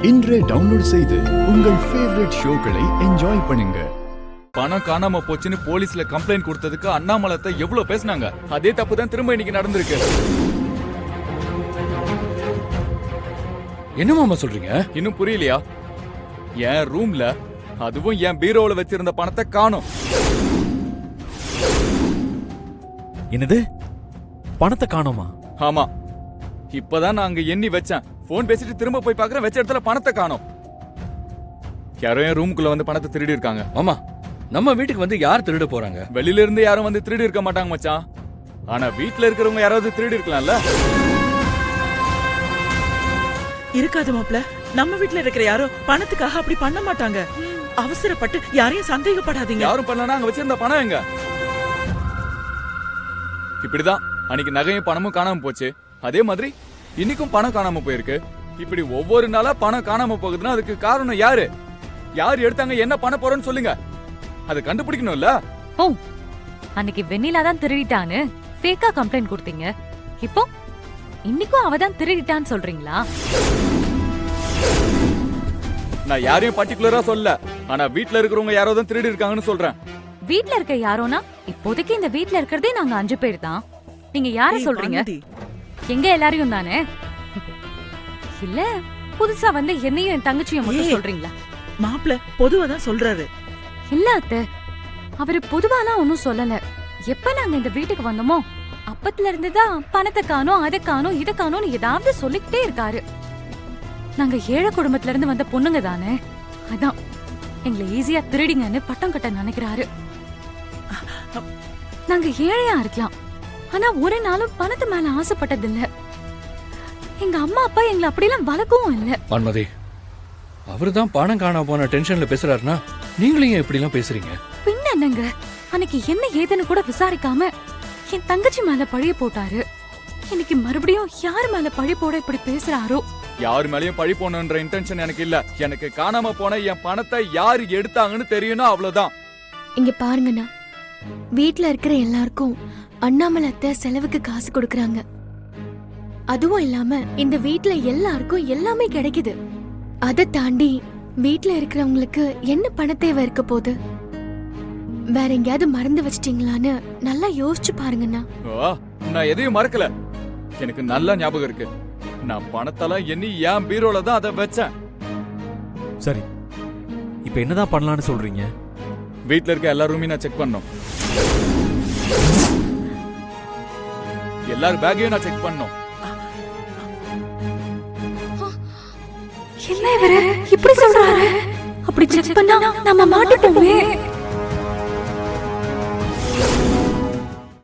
இன்றே டவுன்லோட் செய்து உங்கள் ஃபேவரட் ஷோக்களை என்ஜாய் பண்ணுங்க. பணம் காணாம போச்சுன்னு போலீஸ்ல கம்ப்ளைண்ட் கொடுத்ததுக்கு அண்ணாமலத்தை எவ்வளவு பேசினாங்க. அதே தப்பு தான் திரும்ப இன்னைக்கு நடந்திருக்கு. என்ன மாமா சொல்றீங்க? இன்னும் புரியலையா? என் ரூம்ல அதுவும் என் பீரோல வச்சிருந்த பணத்தை காணோம். என்னது? பணத்தை காணோமா? ஆமா, இப்பதான் நான் அங்க எண்ணி வச்சேன். போன் பேசிட்டு திரும்ப போய் பாக்குறேன், வச்ச இடத்துல பணத்தை காணோம். யாரோ என் ரூமுக்குள்ள வந்து பணத்தை திருடி இருக்காங்க. மாமா, நம்ம வீட்டுக்கு வந்து யார் திருட போறாங்க? வெளியில இருந்து யாரும் வந்து திருடி இருக்க மாட்டாங்க மச்சான். ஆனா வீட்டுல இருக்கிறவங்க யாராவது திருடி இருக்கலாம்ல. இருக்காது மாப்ள, நம்ம வீட்டுல இருக்கிற யாரோ பணத்துக்காக அப்படி பண்ண மாட்டாங்க. அவசரப்பட்டு யாரையும் சந்தேகப்படாதீங்க. யாரும் பண்ணலனா அங்க வச்சிருந்த பணம் எங்க? இப்படிதான் அன்னைக்கு நகையும் பணமும் காணாம போச்சு. அதே மாதிரி இன்னைக்கும் பணம் காணாம போயிருக்கு. இப்படி ஒவ்வொரு நாளா பணம் காணாம போகுதுன்னா அதுக்கு காரணம் யாரு? யார் எடுத்தாங்க, என்ன பண்ண போறோன்னு சொல்லுங்க. அதை கண்டுபிடிக்கணும்ல. ஓ, அன்னைக்கு வெண்ணிலா தான் திருடிட்டான்னு ஃபேக்கா கம்ப்ளைண்ட் கொடுத்தீங்க. இப்போ இன்னைக்கும் அவ தான் திருடிட்டான்னு சொல்றீங்களா? நான் யாரையும் பர்டிகுலரா சொல்ல, ஆனா வீட்ல இருக்கிறவங்க யாரோ தான் திருடி இருக்காங்கன்னு சொல்றேன். வீட்ல இருக்க யாரோனா இப்போதைக்கு இந்த வீட்ல இருக்கிறதே நாங்க 5 பேர் தான். நீங்க யார சொல்றீங்க? எங்க எல்லாரையும் தானே? இல்ல புதுசா வந்து என்னையும் என் தங்கச்சியும் மட்டும் சொல்றீங்களா? மாப்ள பொதுவா தான் சொல்றாரு. இல்ல அத்தை, அவரு பொதுவாலாம் ஒன்னும் சொல்லல. எப்ப நாங்க இந்த வீட்டுக்கு வந்தோமோ அப்பத்துல இருந்துதான் பணத்தை காணோம், அதை காணோம், இதை காணோம்னு ஏதாவது சொல்லிக்கிட்டே இருக்காரு. நாங்க ஏழை குடும்பத்துல இருந்து வந்த பொண்ணுங்க தானே, அதான் எங்களை ஈஸியா திருடிங்கன்னு பட்டம் கட்ட நினைக்கிறாரு. நாங்க ஏழையா இருக்கலாம், ஆனா ஒரு நாளும் பணத்து மேல ஆசைப்பட்டது இல்ல. எங்க அம்மா அப்பா எங்களை அப்படிலாம் வளர்க்கவும் இல்ல. பன்மதி, அவருதான் பணம் காணாம போன டென்ஷன்ல பேசுறாருன்னா நீங்களும் ஏன் இப்படி எல்லாம் பேசுறீங்க? பின்ன என்னங்க, அன்னைக்கு என்ன ஏதுன்னு கூட விசாரிக்காம என் தங்கச்சி மேல பழிய போட்டாரு. இன்னைக்கு மறுபடியும் யார் மேல பழி போட இப்படி பேசுறாரோ? யார் மேலயும் பழி போடணும்ன்ற இன்டென்ஷன் எனக்கு இல்ல. எனக்கு காணாம போன என் பணத்தை யாரு எடுத்தாங்கன்னு தெரியணும், அவ்வளவுதான். இங்க பாருங்கண்ணா, வீட்ல இருக்கிற எல்லாருக்கும் அண்ணாமலை அத்தை செலவுக்கு காசு கொடுக்கறாங்க. அதுவும் இல்லாம இந்த வீட்ல எல்லாருக்கும் எல்லாமே கிடைக்குது. அதை தாண்டி வீட்ல இருக்கிறவங்களுக்கு என்ன பண தேவை இருக்க போகுது? வேற எங்கயாவது மறந்து வச்சிட்டீங்களான்னு நல்லா யோசிச்சு பாருங்கண்ணா. நான் எதையும் மறக்கல, எனக்கு நல்ல ஞாபகம் இருக்கு. நான் பணத்தெல்லாம் எண்ணி என் பீரோல தான் அதை வச்சேன். சரி, இப்ப என்னதான் பண்ணலாம்னு சொல்றீங்க? வீட்ல இருக்க எல்லா ரூமையும் நான் செக் பண்ணோம். எல்லார் பேக்கையும் நான் செக் பண்ணோம். என்ன இவரு இப்படி சொல்றாரு? அப்படி செக் பண்ணா நம்ம மாட்டிப்போமே.